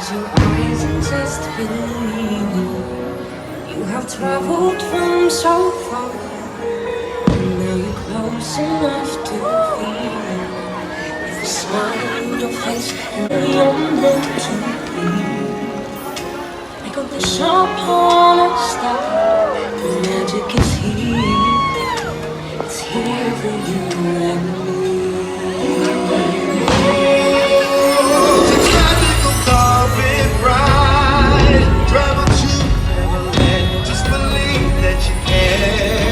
Close your eyes and just believe it. You have traveled from so far, and now you're close enough to feel it. With a smile on your face and you're meant to be. Like a wish upon a star, the magic is here. It's here for you and me.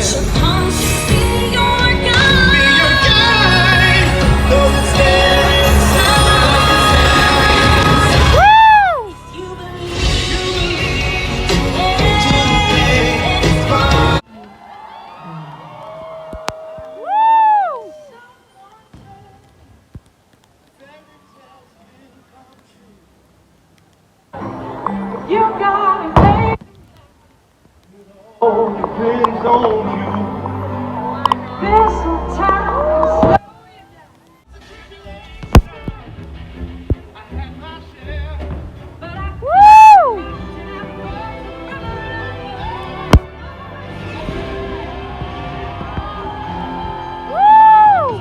So come be your guide. Know it's there inside. Woo! You believe it's fine. Woo! You got it, baby. All depends on you. There's some times. Woo! Woo!